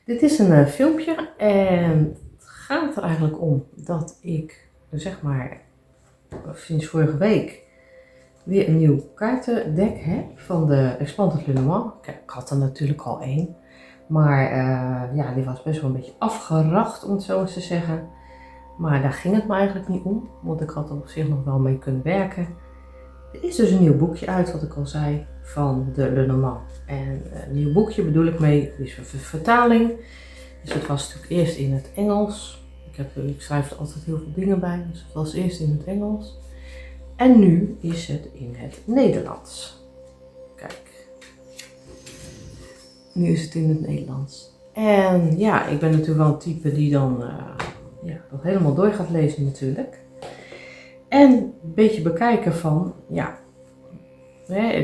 Dit is een filmpje en het gaat er eigenlijk om dat ik, zeg maar, sinds vorige week weer een nieuw kaartendek heb van de Expanded Lenormand. Kijk, ik had er natuurlijk al één, maar ja, die was best wel een beetje afgeracht, om het zo eens te zeggen. Maar daar ging het me eigenlijk niet om, want ik had er op zich nog wel mee kunnen werken. Er is dus een nieuw boekje uit, wat ik al zei, van de Lenormand. En een nieuw boekje bedoel ik mee, is een vertaling. Dus het was natuurlijk eerst in het Engels. Ik schrijf er altijd heel veel dingen bij, dus het was eerst in het Engels. En nu is het in het Nederlands. Kijk. Nu is het in het Nederlands. En ja, ik ben natuurlijk wel een type die dan dat helemaal door gaat lezen natuurlijk. En een beetje bekijken van, ja,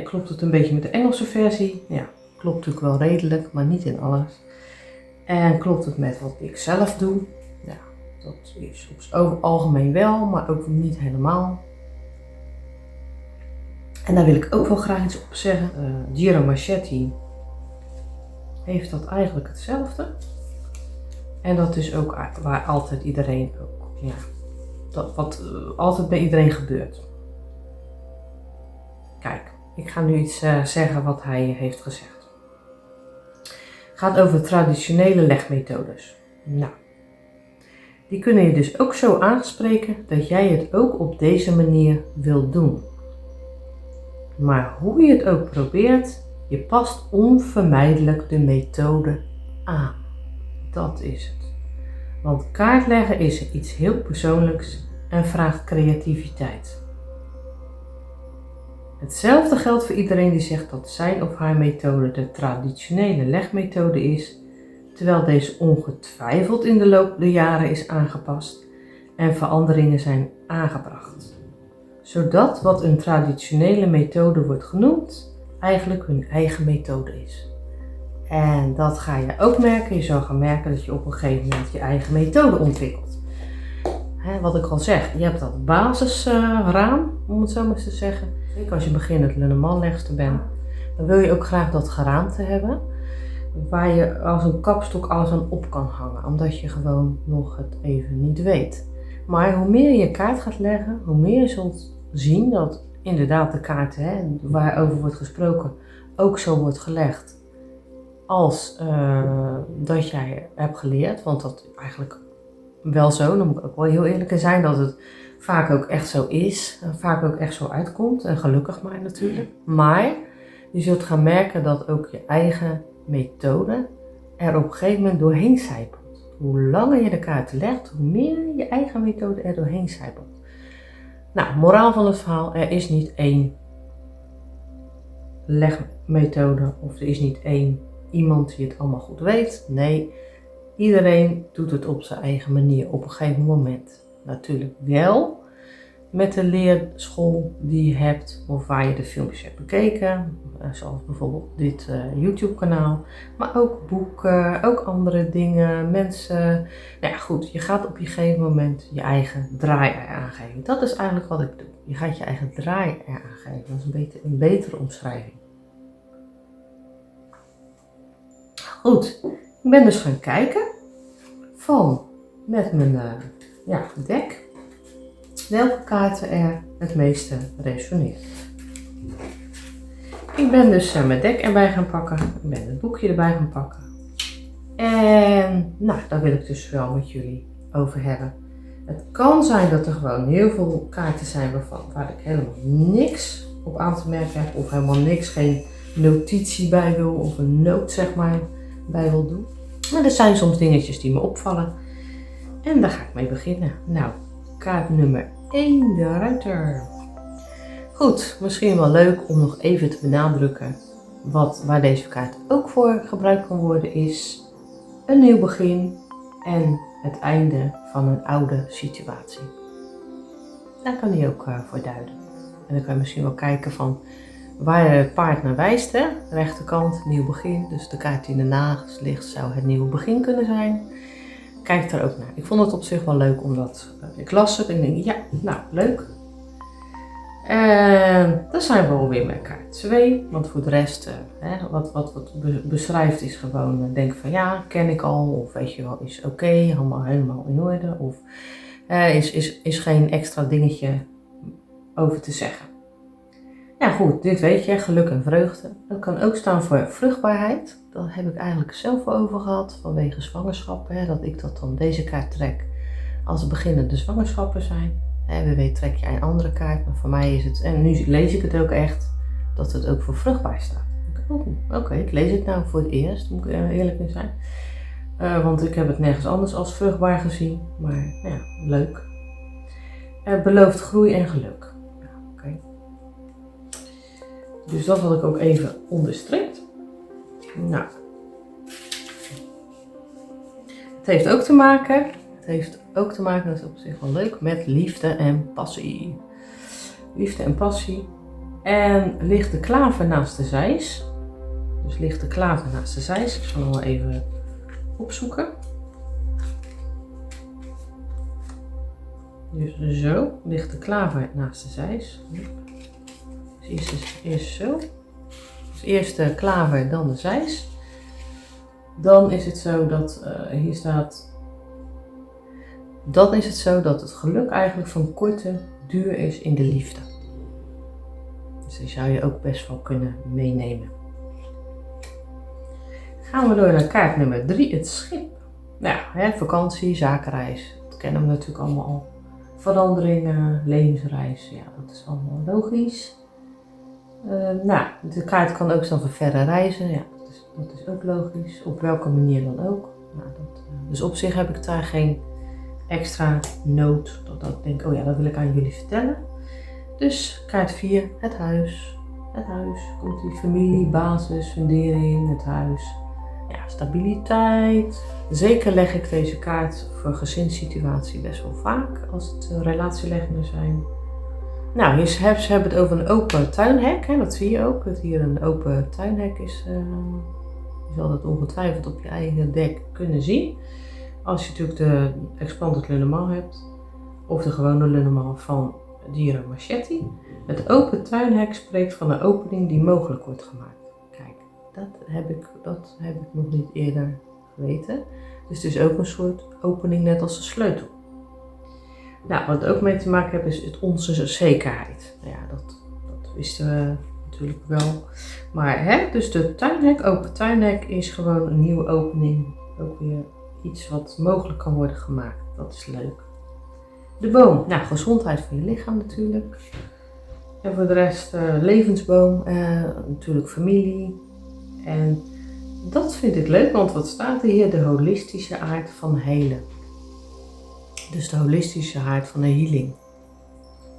klopt het een beetje met de Engelse versie? Ja, klopt natuurlijk wel redelijk, maar niet in alles. En klopt het met wat ik zelf doe? Ja, dat is op het algemeen wel, maar ook niet helemaal. En daar wil ik ook wel graag iets op zeggen. Giro Marchetti heeft dat eigenlijk hetzelfde. En dat is ook waar altijd iedereen ook, ja, wat altijd bij iedereen gebeurt. Kijk, ik ga nu iets zeggen wat hij heeft gezegd. Het gaat over traditionele legmethodes. Nou, die kunnen je dus ook zo aanspreken dat jij het ook op deze manier wilt doen. Maar hoe je het ook probeert, je past onvermijdelijk de methode aan. Dat is het. Want kaartleggen is iets heel persoonlijks en vraagt creativiteit. Hetzelfde geldt voor iedereen die zegt dat zijn of haar methode de traditionele legmethode is, terwijl deze ongetwijfeld in de loop der jaren is aangepast en veranderingen zijn aangebracht. Zodat wat een traditionele methode wordt genoemd, eigenlijk hun eigen methode is. En dat ga je ook merken. Je zal gaan merken dat je op een gegeven moment je eigen methode ontwikkelt. Wat ik al zeg, je hebt dat basisraam, om het zo maar eens te zeggen. Zeker als je beginnend Lenormand-legster bent, dan wil je ook graag dat geraamte hebben. Waar je als een kapstok alles aan op kan hangen, omdat je gewoon nog het even niet weet. Maar hoe meer je kaart gaat leggen, hoe meer je zult zien dat inderdaad de kaart waarover wordt gesproken ook zo wordt gelegd als dat jij hebt geleerd. Want dat is eigenlijk wel zo, dan moet ik ook wel heel eerlijk in zijn, dat het vaak ook echt zo is. En vaak ook echt zo uitkomt en gelukkig maar natuurlijk. Maar je zult gaan merken dat ook je eigen methode er op een gegeven moment doorheen sijpelt. Hoe langer je de kaarten legt, hoe meer je eigen methode er doorheen sijpelt. Nou, moraal van het verhaal, er is niet één legmethode of er is niet één iemand die het allemaal goed weet. Nee, iedereen doet het op zijn eigen manier op een gegeven moment. Natuurlijk wel met de leerschool die je hebt of waar je de filmpjes hebt bekeken. Zoals bijvoorbeeld dit YouTube kanaal. Maar ook boeken, ook andere dingen, mensen. Nou ja, goed, je gaat op een gegeven moment je eigen draai er aangeven. Dat is eigenlijk wat ik doe. Je gaat je eigen draai er aangeven. Dat is een betere omschrijving. Goed, ik ben dus gaan kijken met mijn dek welke kaarten er het meeste resoneren. Ik ben dus mijn dek erbij gaan pakken, ik ben het boekje erbij gaan pakken. En nou, daar wil ik dus wel met jullie over hebben. Het kan zijn dat er gewoon heel veel kaarten zijn waar ik helemaal niks op aan te merken heb. Of helemaal niks, geen notitie bij wil of een noot zeg maar bij wil doen. Maar er zijn soms dingetjes die me opvallen. En daar ga ik mee beginnen. Nou, kaart nummer 1, de ruiter. Goed, misschien wel leuk om nog even te benadrukken waar deze kaart ook voor gebruikt kan worden is een nieuw begin en het einde van een oude situatie. Daar kan die ook voor duiden. En dan kan je misschien wel kijken van waar het paard naar wijst, hè? Rechterkant, nieuw begin. Dus de kaart die ernaast ligt zou het nieuwe begin kunnen zijn. Kijk er ook naar. Ik vond het op zich wel leuk omdat ik las het en denk ja, nou leuk. En dan zijn we alweer met kaart 2. Want voor de rest, wat beschrijft is gewoon, denk van ja, ken ik al. Of weet je wel, is oké, helemaal in orde. Of is geen extra dingetje over te zeggen. Ja goed, dit weet je, geluk en vreugde. Dat kan ook staan voor vruchtbaarheid. Daar heb ik eigenlijk zelf over gehad, vanwege zwangerschappen. Dat ik dat dan deze kaart trek als het beginnende zwangerschappen zijn. Wie weet trek je een andere kaart, maar voor mij is het, en nu lees ik het ook echt, dat het ook voor vruchtbaar staat. Oké, ik lees het nou voor het eerst, moet ik eerlijk in zijn. Want ik heb het nergens anders als vruchtbaar gezien, maar ja, leuk. Belooft groei en geluk. Oké. Dus dat had ik ook even onderstreept. Nou. Het heeft ook te maken, dat is op zich wel leuk, met liefde en passie. Liefde en passie. En ligt de klaver naast de zeis. Dus ligt de klaver naast de zeis. Ik zal hem wel even opzoeken. Dus zo ligt de klaver naast de zeis. Dus eerst zo. Dus eerst de klaver, dan de zeis. Dan is het zo dat hier staat. Dan is het zo dat het geluk eigenlijk van korte duur is in de liefde. Dus die zou je ook best wel kunnen meenemen. Gaan we door naar kaart nummer 3, het schip. Nou, vakantie, zakenreis, dat kennen we natuurlijk allemaal al. Veranderingen, levensreis, ja, dat is allemaal logisch. De kaart kan ook staan voor verre reizen, ja, dat is ook logisch. Op welke manier dan ook. Nou, dus op zich heb ik daar geen extra noot, dat ik denk, oh ja, dat wil ik aan jullie vertellen. Dus kaart 4, het huis. Het huis, komt die familie, basis, fundering, het huis. Ja, stabiliteit. Zeker leg ik deze kaart voor gezinssituatie best wel vaak, als het relatieleggingen zijn. Nou, hier ze hebben het over een open tuinhek, hè, dat zie je ook, dat hier een open tuinhek is. Je zal dat ongetwijfeld op je eigen dek kunnen zien. Als je natuurlijk de Expanded Lenormand hebt, of de gewone Lenormand van Giro Marchetti. Het open tuinhek spreekt van een opening die mogelijk wordt gemaakt. Kijk, dat heb ik nog niet eerder geweten. Dus het is ook een soort opening net als een sleutel. Nou, wat het ook mee te maken heeft is onze zekerheid. Nou ja, dat wisten we natuurlijk wel. Maar dus de tuinhek, open tuinhek is gewoon een nieuwe opening. Ook weer iets wat mogelijk kan worden gemaakt. Dat is leuk. De boom, nou gezondheid van je lichaam natuurlijk. En voor de rest levensboom, natuurlijk familie. En dat vind ik leuk, want wat staat er hier? De holistische aard van helen. Dus de holistische aard van de healing.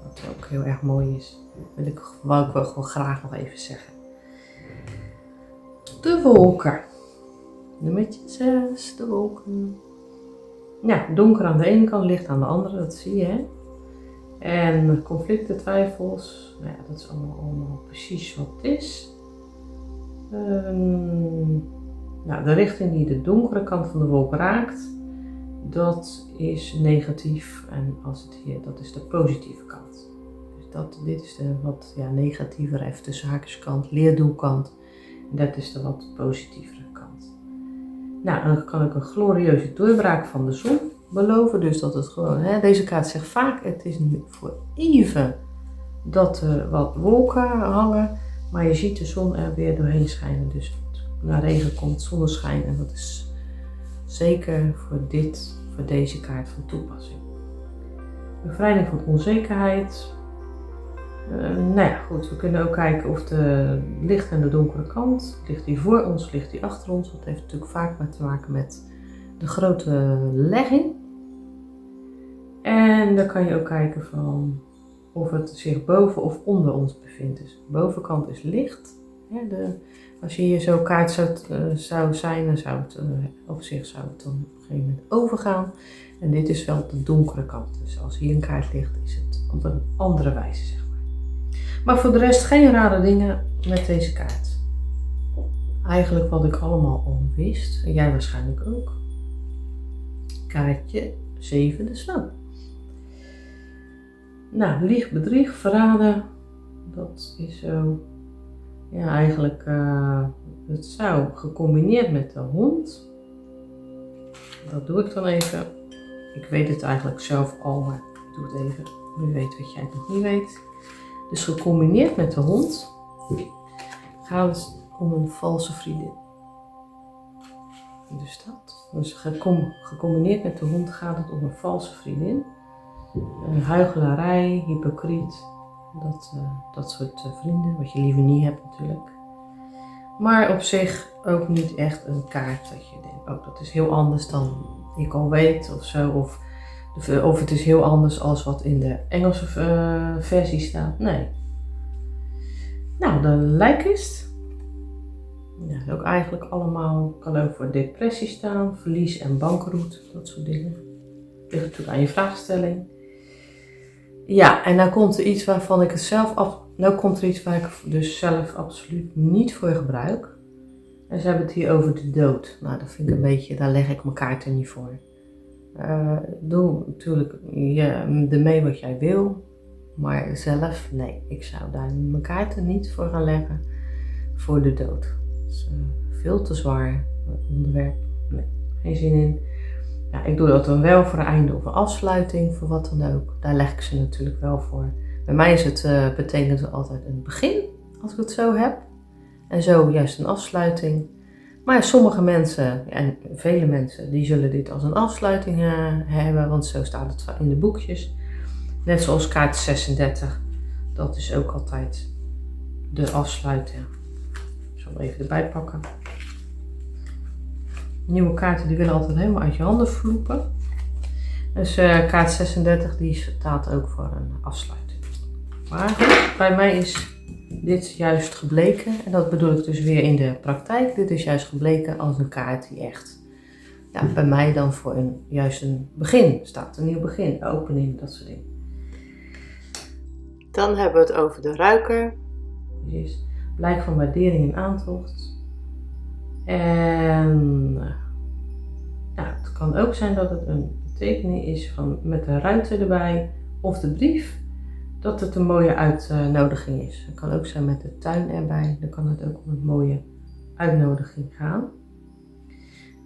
Wat ook heel erg mooi is. Wou ik wel gewoon graag nog even zeggen. De wolken. Nummertje 6, de wolken. Ja, donker aan de ene kant, licht aan de andere, dat zie je, hè. En conflicten, twijfels, nou ja, dat is allemaal precies wat het is. Nou, de richting die de donkere kant van de wolk raakt, dat is negatief. En als het hier, dat is de positieve kant. Dus dit is de wat negatievere, even tussen haakjes kant, leerdoelkant. En dat is de wat positievere kant. Nou, dan kan ik een glorieuze doorbraak van de zon beloven. Dus dat het gewoon, deze kaart zegt vaak, het is nu voor even dat er wat wolken hangen. Maar je ziet de zon er weer doorheen schijnen. Dus naar regen komt zonneschijn. En dat is zeker voor deze kaart van toepassing. Bevrijding van onzekerheid. Nou ja, goed, we kunnen ook kijken of de licht en de donkere kant, ligt die voor ons, ligt die achter ons. Dat heeft natuurlijk vaak met te maken met de grote legging. En dan kan je ook kijken van of het zich boven of onder ons bevindt. Dus de bovenkant is licht. Ja, als je hier zo kaart zou zijn, dan zou het op zich zou het dan op een gegeven moment overgaan. En dit is wel de donkere kant. Dus als hier een kaart ligt, is het op een andere wijze, zeg maar. Maar voor de rest geen rare dingen met deze kaart. Eigenlijk wat ik allemaal al wist. En jij waarschijnlijk ook. Kaartje 7, de slang. Nou, lieg, bedrieg, verraden. dat is zo, ja eigenlijk, het zou gecombineerd met de hond. Dat doe ik dan even. Ik weet het eigenlijk zelf al, maar ik doe het even. Nu weet wat jij nog niet weet. Dus gecombineerd met de hond gaat het om een valse vriendin. Dus dat. Dus gecombineerd met de hond gaat het om een valse vriendin. Huichelarij, hypocriet. Dat soort vrienden, wat je liever niet hebt natuurlijk. Maar op zich ook niet echt een kaart dat je denkt, oh dat is heel anders dan ik al weet of zo. Of het is heel anders als wat in de Engelse versie staat. Nee. Nou, de lijkkist. Ja, ook eigenlijk allemaal, kan ook voor depressie staan, verlies en bankroet, dat soort dingen. Ligt natuurlijk aan je vraagstelling. Ja, en nou komt er iets waarvan ik het zelf nou komt er iets waar ik dus zelf absoluut niet voor gebruik. En ze hebben het hier over de dood. Nou, dat vind ik een beetje, daar leg ik mijn kaarten niet voor. Doe natuurlijk ermee wat jij wil, maar zelf, nee, ik zou daar mijn kaarten niet voor gaan leggen voor de dood. Dat is veel te zwaar onderwerp, nee, geen zin in. Ja, ik doe dat dan wel voor een einde of een afsluiting, voor wat dan ook. Daar leg ik ze natuurlijk wel voor. Bij mij is het, betekent het altijd een begin, als ik het zo heb. En zo juist een afsluiting. Maar sommige mensen, en vele mensen, die zullen dit als een afsluiting hebben, want zo staat het in de boekjes. Net zoals kaart 36, dat is ook altijd de afsluiting. Ik zal hem even erbij pakken. Nieuwe kaarten die willen altijd helemaal uit je handen vloepen. Dus kaart 36 die staat ook voor een afsluiting. Maar goed, bij mij is dit juist gebleken, en dat bedoel ik dus weer in de praktijk. Dit is juist gebleken als een kaart die echt, ja, bij mij dan voor juist een begin staat. Een nieuw begin, opening, dat soort dingen. Dan hebben we het over de ruiker. Die is blijk van waardering en aantocht. En ja, het kan ook zijn dat het een betekenis is van met de ruiter erbij of de brief. Dat het een mooie uitnodiging is. Het kan ook zijn met de tuin erbij. Dan kan het ook om een mooie uitnodiging gaan.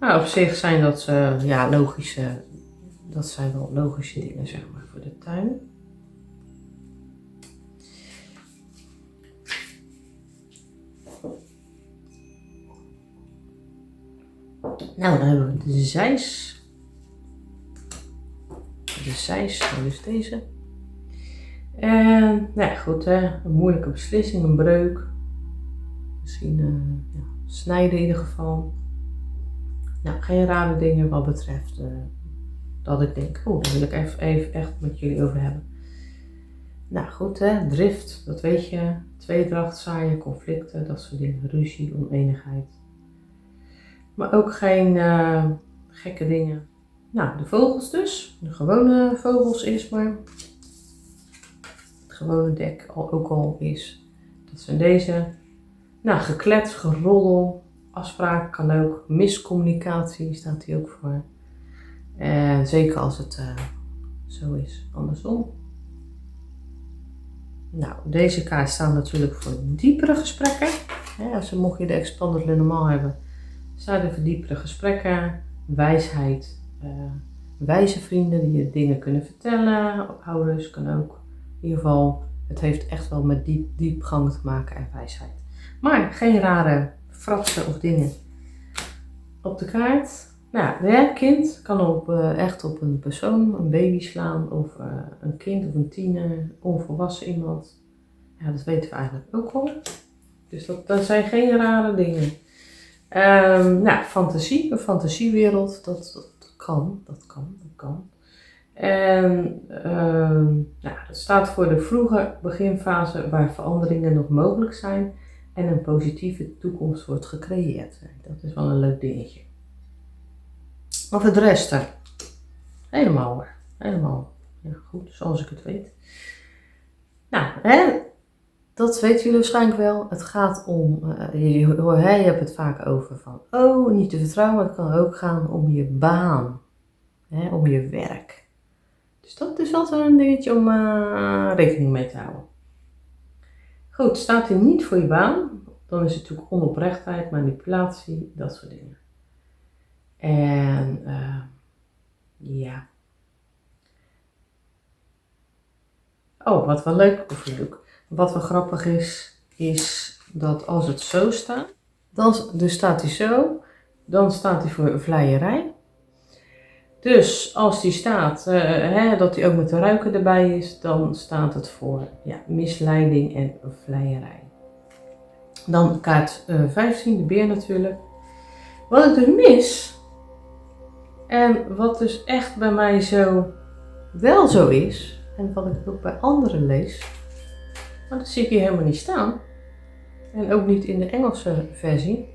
Nou, op zich zijn dat ja, dat zijn wel logische dingen, zeg maar, voor de tuin. Nou, dan hebben we de zeis. De zeis, dat is deze. En, nou ja, goed, hè, een moeilijke beslissing, een breuk. Misschien ja, snijden in ieder geval. Nou, geen rare dingen wat betreft dat ik denk, oh, daar wil ik even echt met jullie over hebben. Nou goed, hè, drift, dat weet je. Tweedracht, zaaien, conflicten, dat soort dingen. Ruzie, oneenigheid. Maar ook geen gekke dingen. Nou, de vogels dus. De gewone vogels is maar. Het gewone dek ook al is. Dat zijn deze. Nou, geklets, geroddel. Afspraak kan ook. Miscommunicatie staat hier ook voor. En zeker als het zo is, andersom. Nou, deze kaart staat natuurlijk voor diepere gesprekken. Als mocht je de Expanded Lenormand hebben, staat er voor diepere gesprekken, wijsheid, wijze vrienden die je dingen kunnen vertellen. Ouders kan ook. In ieder geval, het heeft echt wel met diepgang te maken en wijsheid. Maar geen rare fratsen of dingen op de kaart. Nou, de kind kan echt op een persoon, een baby slaan of een kind of een tiener, onvolwassen iemand. Ja, dat weten we eigenlijk ook al. Dus dat zijn geen rare dingen. Nou, fantasie, een fantasiewereld, dat kan. En nou, dat staat voor de vroege beginfase waar veranderingen nog mogelijk zijn en een positieve toekomst wordt gecreëerd. Dat is wel een leuk dingetje. Of het rest er. Helemaal ja, goed, zoals ik het weet. Nou, dat weten jullie waarschijnlijk wel. Het gaat om, je hebt het vaak over van, niet te vertrouwen, maar het kan ook gaan om je baan. Om je werk. Dus dat is wel zo'n dingetje om rekening mee te houden. Goed, staat hij niet voor je baan, dan is het natuurlijk onoprechtheid, manipulatie, dat soort dingen. En ja. Oh, wat wel leuk, wat wel grappig is dat als het zo staat, dus staat hij zo, dan staat hij voor vleierij. Dus als die staat, dat hij ook met de ruiker erbij is, dan staat het voor misleiding en vleierij. Dan kaart 15, de beer natuurlijk. Wat ik dus mis, en wat dus echt bij mij wel zo is, en wat ik ook bij anderen lees, maar dat zie ik hier helemaal niet staan. En ook niet in de Engelse versie.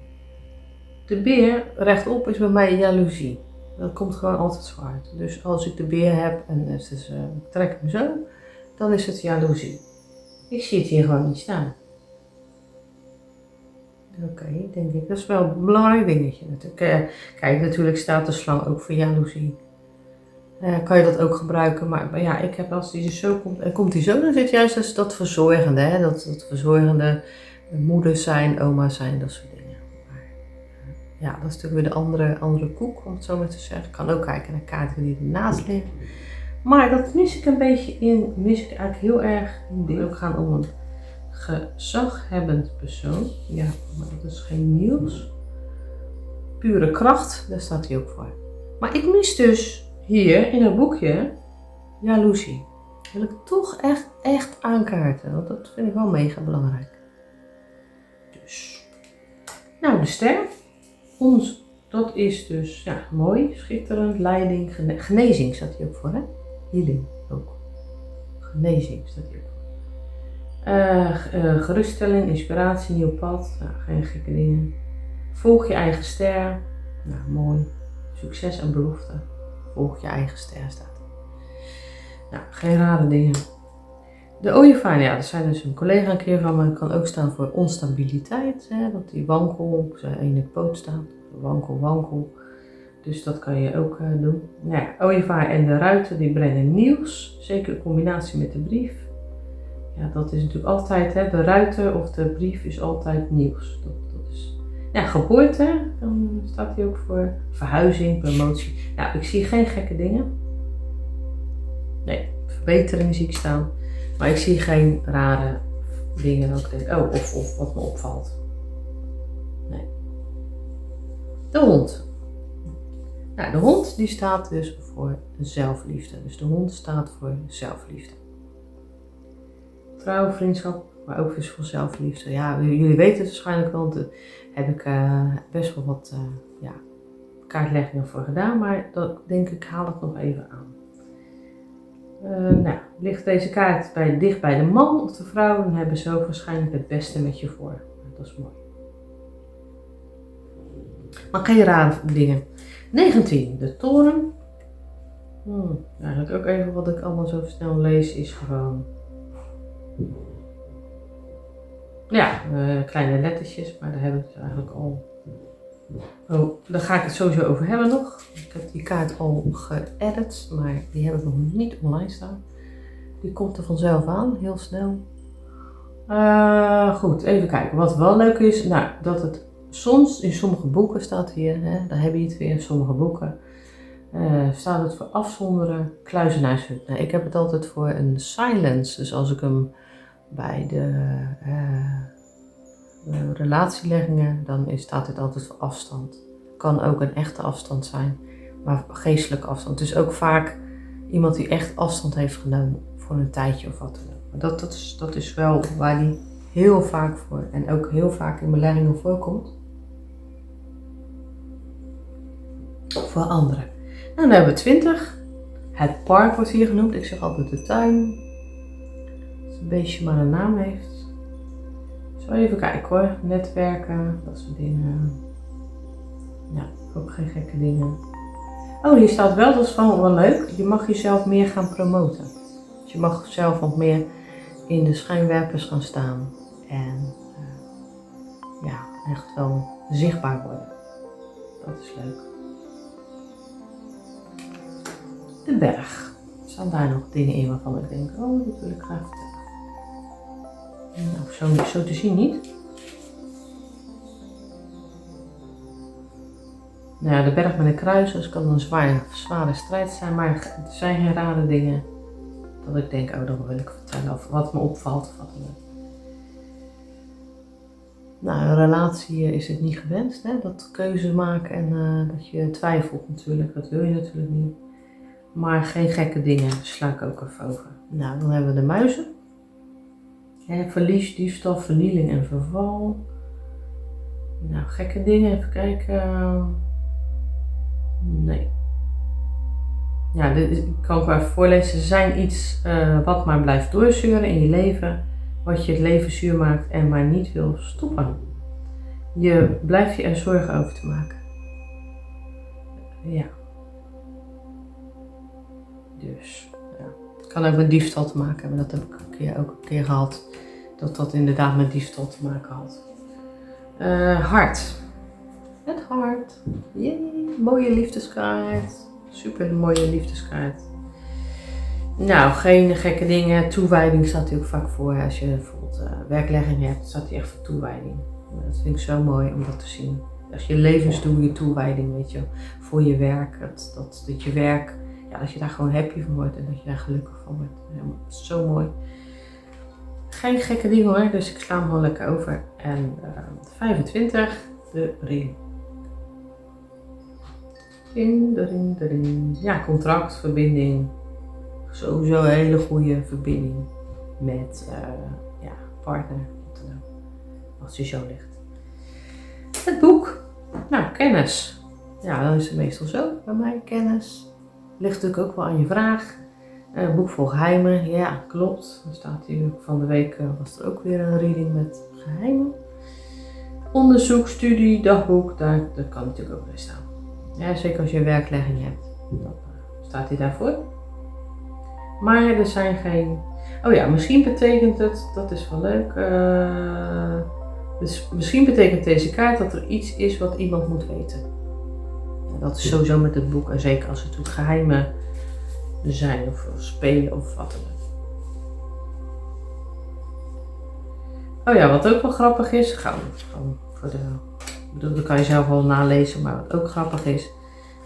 De beer rechtop is bij mij jaloezie. Dat komt gewoon altijd zo uit. Dus als ik de beer heb en ik trek hem zo, dan is het jaloezie. Ik zie het hier gewoon niet staan. Oké, denk ik. Dat is wel een belangrijk dingetje natuurlijk. Kijk, natuurlijk staat de slang ook voor jaloezie. Kan je dat ook gebruiken. Maar ja, ik heb als die dus zo komt, en komt die zo, dan zit juist dat verzorgende. Hè? Dat verzorgende moeders zijn, oma's zijn, dat soort dingen. Ja, dat is natuurlijk weer de andere koek, om het zo maar te zeggen. Ik kan ook kijken naar kaarten die ernaast liggen. Maar dat mis ik eigenlijk heel erg in dit. Ook gaan om een gezaghebbend persoon. Ja, maar dat is geen nieuws. Pure kracht, daar staat hij ook voor. Maar ik mis dus hier in het boekje jaloezie. Dat wil ik toch echt aankaarten, want dat vind ik wel mega belangrijk. Dus, nou, de ster. Dat is dus mooi, schitterend, leiding, genezing staat hier ook voor, hè? Healing ook. Genezing staat hier ook voor. Geruststelling, inspiratie, nieuw pad, geen gekke dingen. Volg je eigen ster, mooi. Succes en belofte, volg je eigen ster staat er. Nou, geen rare dingen. De ooievaar, dat zijn dus een collega een keer van, maar het kan ook staan voor onstabiliteit, hè, dat die wankel op zijn ene poot staat. Wankel. Dus dat kan je ook doen. Ooievaar en de ruiter die brengen nieuws, zeker in combinatie met de brief. Ja, dat is natuurlijk altijd, hè, de ruiter of de brief is altijd nieuws. Dat is geboorte, dan staat die ook voor verhuizing, promotie. Nou, ik zie geen gekke dingen. Nee, verbetering zie ik staan. Maar ik zie geen rare dingen dat ik denk, of wat me opvalt. Nee. De hond. Nou, de hond die staat dus voor zelfliefde. Dus de hond staat voor zelfliefde. Trouw, vriendschap, maar ook dus voor zelfliefde. Ja, jullie weten het waarschijnlijk wel, want daar heb ik best wel wat kaartleggingen voor gedaan. Maar dat denk ik, haal het nog even aan. Ligt deze kaart dicht bij de man of de vrouw, dan hebben ze ook waarschijnlijk het beste met je voor. Dat is mooi. Maar geen rare dingen. 19, de toren. Eigenlijk ook even wat ik allemaal zo snel lees is gewoon... kleine lettertjes, maar daar hebben we het eigenlijk al... Daar ga ik het sowieso over hebben nog. Ik heb die kaart al geëdit, maar die heb ik nog niet online staan. Die komt er vanzelf aan, heel snel. Goed, even kijken. Wat wel leuk is, dat het soms in sommige boeken staat hier, hè, daar heb je het weer in sommige boeken, staat het voor afzonderen, kluizenaarshut. Ik heb het altijd voor een silence, dus als ik hem bij de relatieleggingen, dan staat dit altijd voor afstand. Kan ook een echte afstand zijn, maar geestelijke afstand. Dus ook vaak iemand die echt afstand heeft genomen voor een tijdje of wat dan ook. Maar dat is wel waar die heel vaak voor en ook heel vaak in beleggingen voorkomt. Voor anderen. Nou, dan hebben we 20. Het park wordt hier genoemd. Ik zeg altijd de tuin. Als een beestje maar een naam heeft. Zo even kijken hoor. Netwerken, dat soort dingen. Ja, ook geen gekke dingen. Oh, hier staat wel, dat is wel leuk. Je mag jezelf meer gaan promoten. Dus je mag zelf wat meer in de schijnwerpers gaan staan. En echt wel zichtbaar worden. Dat is leuk. De berg. Er staan daar nog dingen in waarvan ik denk, dat wil ik graag vertellen. Nou, zo te zien niet. Nou ja, de berg met een kruis, dus kan een zware strijd zijn, maar er zijn geen rare dingen dat ik denk, oh, dat wil ik vertellen, of wat me opvalt of wat dan ook. Nou, een relatie is het niet gewenst, hè? Dat keuze maken en dat je twijfelt natuurlijk, dat wil je natuurlijk niet. Maar geen gekke dingen, sla ik ook even over. Nou, dan hebben we de muizen. Verlies, diefstal, vernieling en verval. Nou, gekke dingen, even kijken. Nee. Ja, ik kan ook even voorlezen. Er zijn iets wat maar blijft doorzeuren in je leven. Wat je het leven zuur maakt en maar niet wil stoppen. Je blijft je er zorgen over te maken. Ja. Dus, ja. Het kan ook met diefstal te maken hebben. Dat heb ik ook een keer gehad. Dat inderdaad met diefstal te maken had. Hart. Het hart. Jee, mooie liefdeskaart. Super mooie liefdeskaart. Nou, geen gekke dingen. Toewijding staat hier ook vaak voor. Als je bijvoorbeeld werklegging hebt, staat hier echt voor toewijding. Dat vind ik zo mooi om dat te zien. Als je levensdoel, je toewijding, weet je, voor je werk. Dat je werk, ja, dat je daar gewoon happy van wordt en dat je daar gelukkig van wordt. Ja, dat is zo mooi. Geen gekke dingen hoor, dus ik sla hem gewoon lekker over. En 25, de ring. De ring. Ja, contract, verbinding. Sowieso een hele goede verbinding met partner. Als die zo ligt. Het boek. Nou, kennis. Ja, dan is het meestal zo bij mij, kennis. Ligt natuurlijk ook wel aan je vraag. Boek vol geheimen. Ja, klopt. Er staat hier van de week was er ook weer een reading met geheimen. Onderzoek, studie, dagboek. Daar kan natuurlijk ook bij staan. Ja, zeker als je een werklegging hebt. Dan staat hij daarvoor. Maar er zijn geen... Oh ja, misschien betekent het, dat is wel leuk. Dus misschien betekent deze kaart dat er iets is wat iemand moet weten. Ja, dat is sowieso met het boek. En zeker als het natuurlijk geheimen zijn of spelen of wat dan ook. Oh ja, wat ook wel grappig is. Gewoon voor de... Dat kan je zelf wel nalezen, maar wat ook grappig is.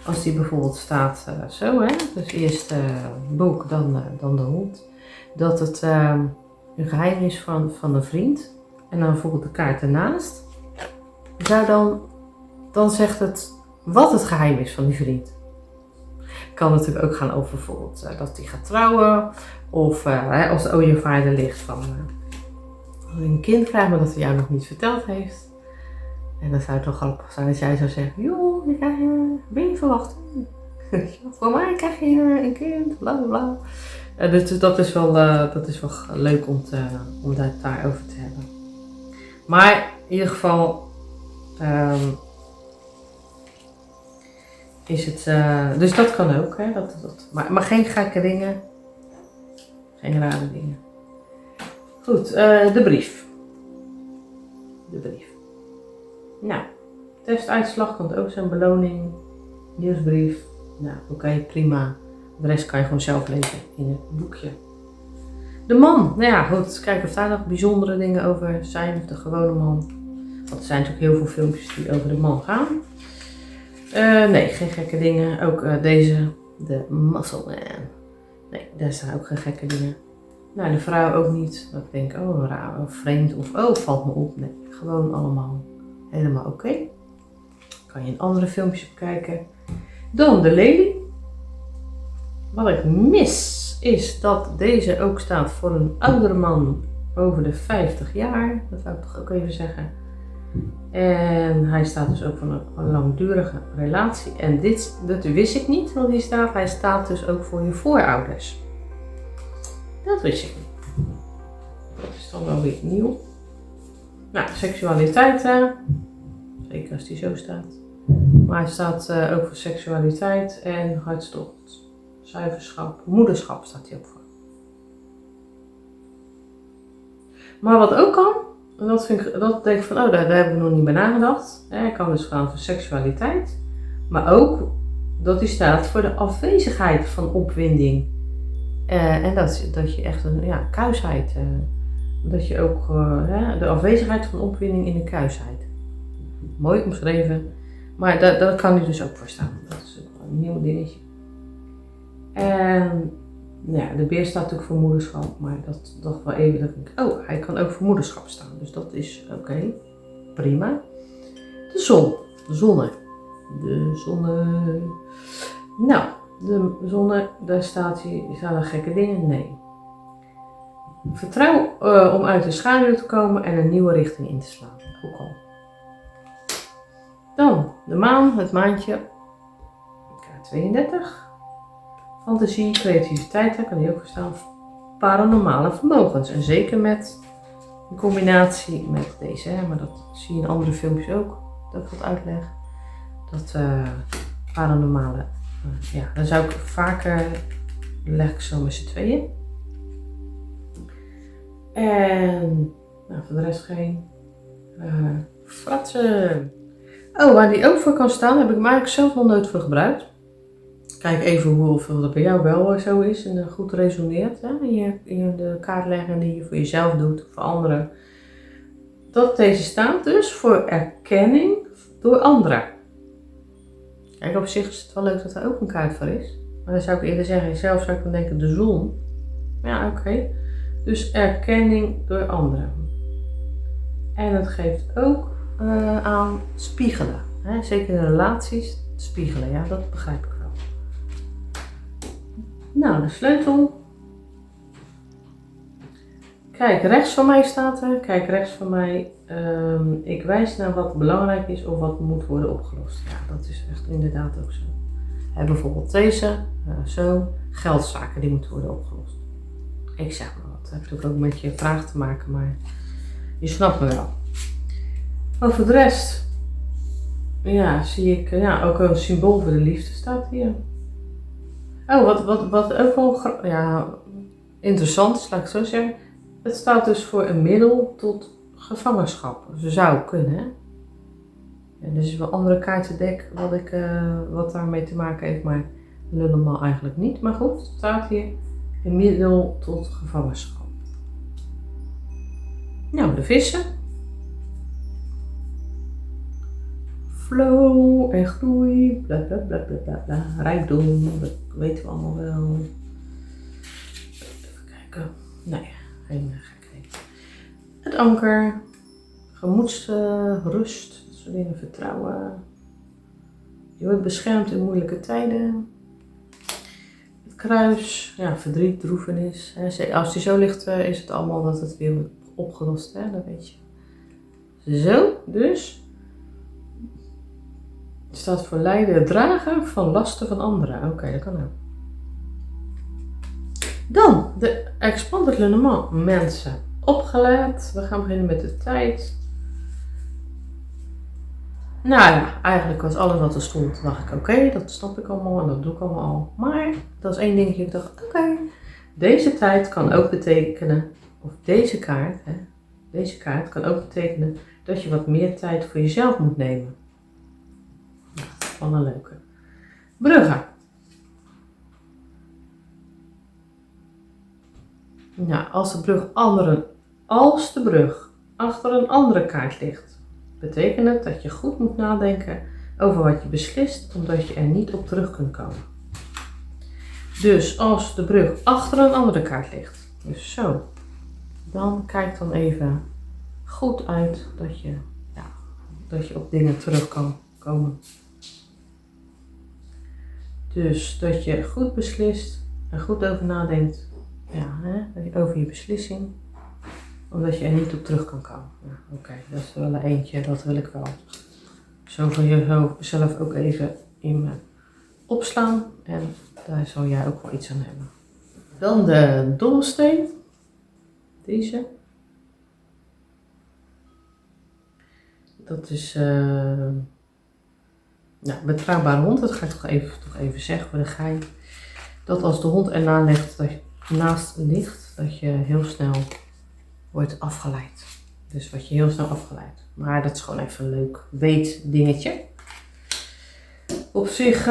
Als die bijvoorbeeld staat zo, hè, dus eerst boek, dan de hond. Dat het een geheim is van een vriend. En dan bijvoorbeeld de kaart ernaast. Dan zegt het wat het geheim is van die vriend. Kan natuurlijk ook gaan over bijvoorbeeld dat hij gaat trouwen. Of als de ooievaar er ligt van een kind krijgt, maar dat hij jou nog niet verteld heeft. En dan zou het wel grappig zijn als jij zou zeggen, joh, je krijgt een verwachten. Voor mij krijg je een kind, bla bla bla. Dus dat is wel leuk om het daarover te hebben. Maar in ieder geval is het, dus dat kan ook, hè, maar geen gekke dingen, geen rare dingen. Goed, de brief. Nou, testuitslag kan ook zijn, beloning, nieuwsbrief. Nou, oké, prima. De rest kan je gewoon zelf lezen in het boekje. De man, nou ja, goed, kijken of daar nog bijzondere dingen over zijn, of de gewone man. Want er zijn natuurlijk heel veel filmpjes die over de man gaan. Nee, geen gekke dingen. Ook deze, de Muscle Man. Nee, daar staan ook geen gekke dingen. Nou, de vrouw ook niet. Dat ik denk, oh, raar of vreemd of oh, valt me op. Nee, gewoon allemaal helemaal oké. Kan je in andere filmpjes bekijken. Dan de lelie. Wat ik mis is dat deze ook staat voor een oudere man over de 50 jaar. Dat wil ik toch ook even zeggen. En hij staat dus ook voor een langdurige relatie. En dat wist ik niet, want hij staat dus ook voor je voorouders. Dat wist ik niet. Dat is dan wel weer nieuw. Nou, seksualiteit, zeker als die zo staat. Maar hij staat ook voor seksualiteit en hartstocht, zuiverschap, moederschap staat hij ook voor. Maar wat ook kan, en dat denk ik van, oh, daar heb ik nog niet bij nagedacht. Hij kan dus gaan voor seksualiteit, maar ook dat hij staat voor de afwezigheid van opwinding. En dat je echt een kuisheid dat je ook de afwezigheid van opwinding in de kuisheid. Mooi omschreven. Maar daar kan hij dus ook voor staan. Dat is ook wel een nieuw dingetje. En de beer staat natuurlijk voor moederschap. Maar dat toch wel even dat ik denk, oh, hij kan ook voor moederschap staan. Dus dat is oké. Prima. De zon. De zonne. Nou, de zonne, daar staan er gekke dingen? Nee. Vertrouw om uit de schaduw te komen en een nieuwe richting in te slaan. Ook al. Dan de maan, het maantje. K32. Fantasie, creativiteit, daar kan die ook voor staan. Paranormale vermogens. En zeker met in combinatie met deze. Maar dat zie je in andere filmpjes ook. Dat ik dat uitleg. Dat paranormale. Dan zou ik vaker. Leg ik zo met z'n tweeën. En voor de rest geen fratsen. Oh, waar die ook voor kan staan, heb ik maar eigenlijk zelf nog nooit voor gebruikt. Kijk even hoeveel dat bij jou wel zo is en goed resoneert. Hè? In de kaart leggen die je voor jezelf doet, voor anderen. Dat deze staat dus voor erkenning door anderen. Kijk, op zich is het wel leuk dat er ook een kaart voor is. Maar dan zou ik eerder zeggen, zelf zou ik dan denken de zon. Ja, oké. Dus erkenning door anderen. En het geeft ook aan spiegelen. Hè? Zeker in relaties, spiegelen. Ja, dat begrijp ik wel. Nou, de sleutel. Kijk, rechts van mij staat er. Kijk, rechts van mij. Ik wijs naar wat belangrijk is of wat moet worden opgelost. Ja, dat is echt inderdaad ook zo. Bijvoorbeeld deze. Zo. Geldzaken die moeten worden opgelost. Ik zeg maar wat. Dat heeft natuurlijk ook met je vraag te maken, maar je snapt me wel. Over de rest, zie ik ook een symbool voor de liefde staat hier. Oh, wat ook wel interessant is, laat ik zo zeggen. Het staat dus voor een middel tot gevangenschap. Ze zou kunnen, hè. En dus is wel andere kaartendek wat daarmee te maken heeft, maar helemaal eigenlijk niet. Maar goed, het staat hier een middel tot gevangenschap. Nou, de vissen. Flow en groei, bla bla bla bla bla bla. Rijkdom, dat weten we allemaal wel. Even kijken. Nee, geen gekheid. Het anker, gemoedsrust, dat soort dingen, vertrouwen. Je wordt beschermd in moeilijke tijden. Het kruis, verdriet, droefenis. Als die zo ligt, is het allemaal dat het weer wordt opgelost, hè? Dat weet je. Zo, dus. Het staat voor lijden, dragen van lasten van anderen. Oké, dat kan ook. Dan de Expanded Lenormand. Mensen, opgelet. We gaan beginnen met de tijd. Nou ja, eigenlijk was alles wat er stond, dacht ik oké, dat snap ik allemaal en dat doe ik allemaal al. Maar dat is één dingetje, ik dacht oké, deze tijd kan ook betekenen, of deze kaart kan ook betekenen dat je wat meer tijd voor jezelf moet nemen. Nou, dat is wel een leuke. Bruggen. Nou, als de brug achter een andere kaart ligt, betekent het dat je goed moet nadenken over wat je beslist, omdat je er niet op terug kunt komen. Dus als de brug achter een andere kaart ligt, dus zo, dan kijk dan even goed uit dat je op dingen terug kan komen. Dus dat je goed beslist en goed over nadenkt over je beslissing, omdat je er niet op terug kan komen. Oké, dat is wel een eentje, dat wil ik wel zo van jezelf ook even in me opslaan en daar zal jij ook wel iets aan hebben. Dan de dobbelsteen, deze. Dat is betrouwbare hond, dat ga ik toch even zeggen voor de gein. Dat als de hond naast ligt, dat je heel snel wordt afgeleid. Dus word je heel snel afgeleid. Maar dat is gewoon even een leuk weetdingetje. Op zich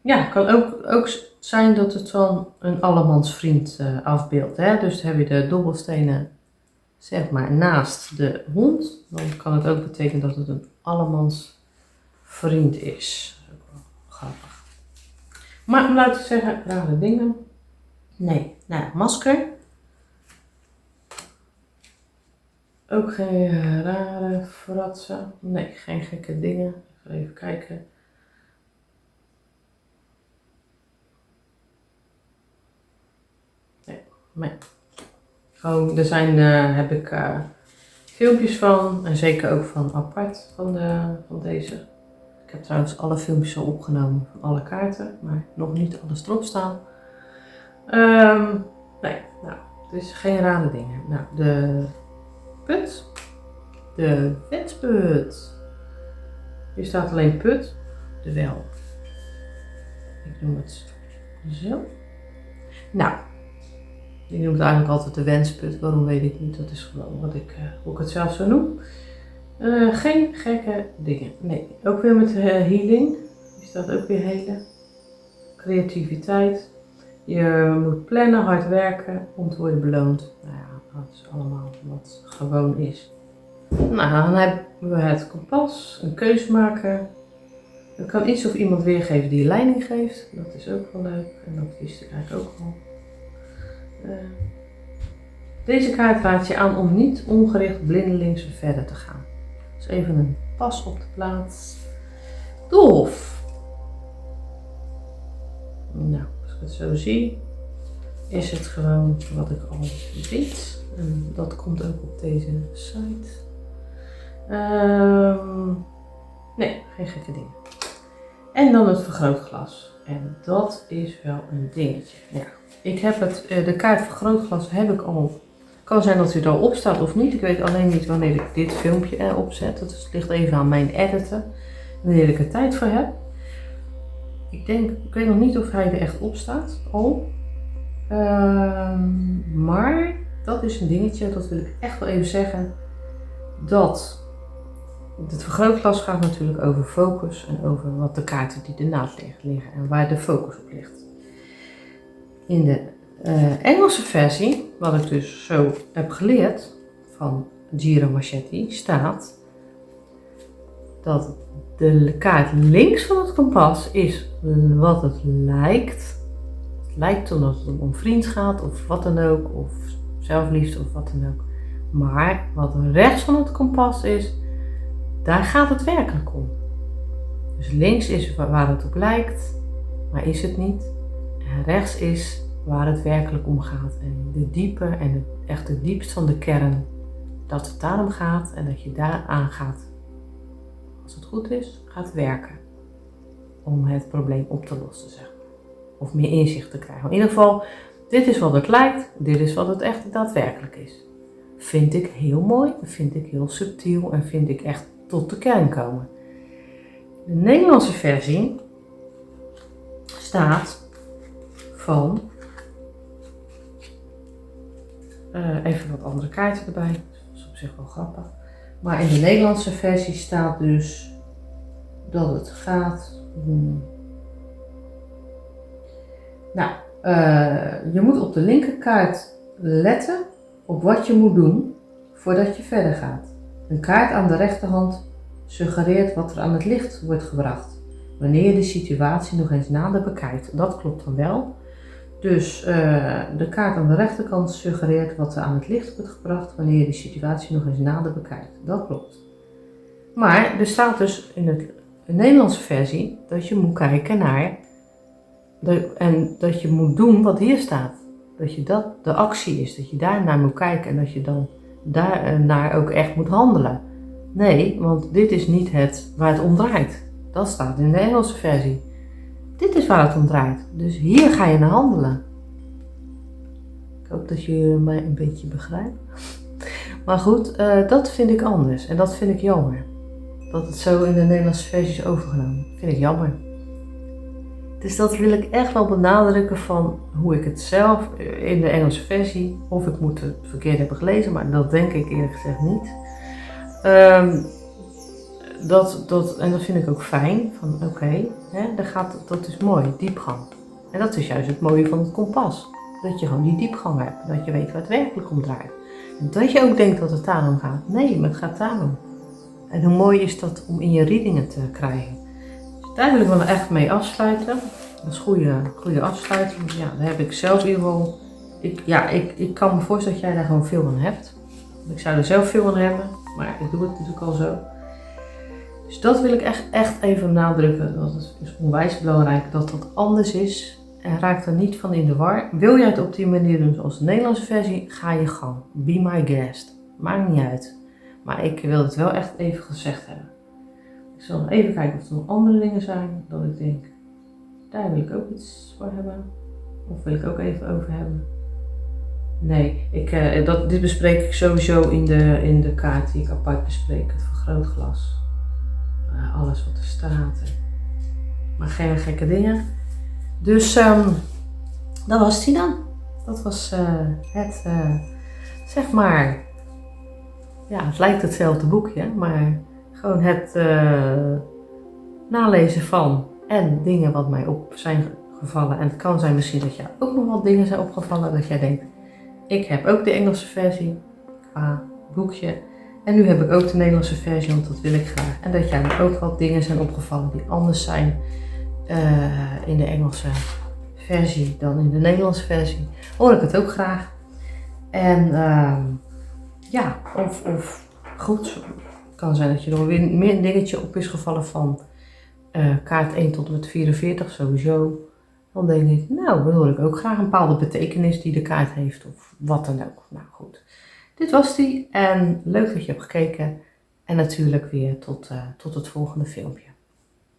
ja, kan ook zijn dat het dan een allemansvriend afbeeldt. Hè? Dus dan heb je de dobbelstenen zeg maar naast de hond. Dan kan het ook betekenen dat het een allemansvriend is. Dat is ook wel grappig. Maar om nou te zeggen, rare dingen. Nee, nou ja, masker. Ook geen rare fratsen. Nee, geen gekke dingen. Ik ga even kijken. Nee. Gewoon, er zijn, heb ik filmpjes van. En zeker ook van apart van deze. Ik heb trouwens alle filmpjes al opgenomen van alle kaarten. Maar nog niet alles erop staan. Nee, nou, dus geen rare dingen. Nou, de put. De wensput. Hier staat alleen put. De wel. Ik noem het zo. Nou. Ik noem het eigenlijk altijd de wensput. Waarom weet ik niet. Dat is gewoon hoe ik het zelf zo noem. Geen gekke dingen. Nee. Ook weer met healing. Hier staat ook weer helen. Creativiteit. Je moet plannen, hard werken om te worden beloond. Nou ja, dat is allemaal wat gewoon is. Nou, dan hebben we het kompas, een keuze maken. Het kan iets of iemand weergeven die je leiding geeft. Dat is ook wel leuk. En dat wist ik eigenlijk ook al. Deze kaart raadt je aan om niet ongericht blindelings verder te gaan. Dus even een pas op de plaats. Dolf. Nou, als ik het zo zie, is het gewoon wat ik al weet. En dat komt ook op deze site. Nee, geen gekke dingen. En dan het vergrootglas. En dat is wel een dingetje. Ja, ik heb de kaart vergrootglas heb ik al. Kan zijn dat u er al op staat of niet. Ik weet alleen niet wanneer ik dit filmpje erop zet. Dus het ligt even aan mijn editen. Wanneer ik er tijd voor heb. Ik weet nog niet of hij er echt op staat al. Maar dat is een dingetje. Dat wil ik echt wel even zeggen. Dat het vergrootglas gaat natuurlijk over focus. En over wat de kaarten die ernaast liggen. En waar de focus op ligt. In de Engelse versie, wat ik dus zo heb geleerd van Giro Marchetti, staat dat de kaart links van het kompas is wat het lijkt. Het lijkt omdat het om vriend gaat of wat dan ook, of zelfliefde of wat dan ook. Maar wat rechts van het kompas is, daar gaat het werkelijk om. Dus links is waar het op lijkt, maar is het niet. En rechts is waar het werkelijk om gaat. En de diepe en echt het diepst van de kern, dat het daarom gaat en dat je daar aan gaat, als het goed is, gaat werken. Om het probleem op te lossen, zeg maar. Of meer inzicht te krijgen. In ieder geval, dit is wat het lijkt, dit is wat het echt daadwerkelijk is. Vind ik heel mooi, vind ik heel subtiel en vind ik echt tot de kern komen. De Nederlandse versie staat van even wat andere kaarten erbij. Dat is op zich wel grappig. Maar in de Nederlandse versie staat dus dat het gaat. Je moet op de linkerkaart letten op wat je moet doen voordat je verder gaat. Een kaart aan de rechterhand suggereert wat er aan het licht wordt gebracht. Wanneer je de situatie nog eens nader bekijkt. Dat klopt dan wel. Dus de kaart aan de rechterkant suggereert wat er aan het licht wordt gebracht wanneer je de situatie nog eens nader bekijkt. Dat klopt. Maar er staat dus in de Nederlandse versie dat je moet kijken naar en dat je moet doen wat hier staat. Dat je dat de actie is, dat je daar naar moet kijken en dat je dan daarnaar ook echt moet handelen. Nee, want dit is niet waar het om draait. Dat staat in de Engelse versie. Dit is waar het om draait. Dus hier ga je naar handelen. Ik hoop dat je mij een beetje begrijpt. Maar goed, dat vind ik anders. En dat vind ik jammer. Dat het zo in de Nederlandse versie is overgenomen. Vind ik jammer. Dus dat wil ik echt wel benadrukken van hoe ik het zelf in de Engelse versie, of ik moet het verkeerd hebben gelezen, maar dat denk ik eerlijk gezegd niet. en dat vind ik ook fijn, van oké, dat is mooi, diepgang. En dat is juist het mooie van het kompas. Dat je gewoon die diepgang hebt, dat je weet waar het werkelijk om draait. En dat je ook denkt dat het daarom gaat. Nee, maar het gaat daarom. En hoe mooi is dat om in je readingen te krijgen. Dus daar wil ik wel echt mee afsluiten. Dat is een goede afsluiting. Ja, daar heb ik zelf in ieder geval. Ik kan me voorstellen dat jij daar gewoon veel aan hebt. Ik zou er zelf veel aan hebben, maar ik doe het natuurlijk al zo. Dus dat wil ik echt even nadrukken. Dat het is onwijs belangrijk dat dat anders is. En raak er niet van in de war. Wil jij het op die manier doen zoals de Nederlandse versie, ga je gang. Be my guest. Maakt niet uit. Maar ik wil het wel echt even gezegd hebben. Ik zal nog even kijken of er nog andere dingen zijn. Dat ik denk, daar wil ik ook iets voor hebben. Of wil ik ook even over hebben. Nee, dit bespreek ik sowieso in de kaart die ik apart bespreek. Het vergrootglas. Alles wat er staat. Maar geen gekke dingen. Dus dat was die dan. Dat was zeg maar, ja, het lijkt hetzelfde boekje, maar gewoon het nalezen van en dingen wat mij op zijn gevallen. En het kan zijn misschien dat jou ook nog wat dingen zijn opgevallen, dat jij denkt, ik heb ook de Engelse versie qua boekje. En nu heb ik ook de Nederlandse versie, want dat wil ik graag. En dat jij er ook wat dingen zijn opgevallen die anders zijn in de Engelse versie dan in de Nederlandse versie. Hoor ik het ook graag. En ja, of goed, het kan zijn dat je er weer meer een dingetje op is gevallen van kaart 1 tot en met 44 sowieso. Dan denk ik, nou, dan hoor ik ook graag een bepaalde betekenis die de kaart heeft of wat dan ook. Nou goed, dit was die en leuk dat je hebt gekeken en natuurlijk weer tot het volgende filmpje.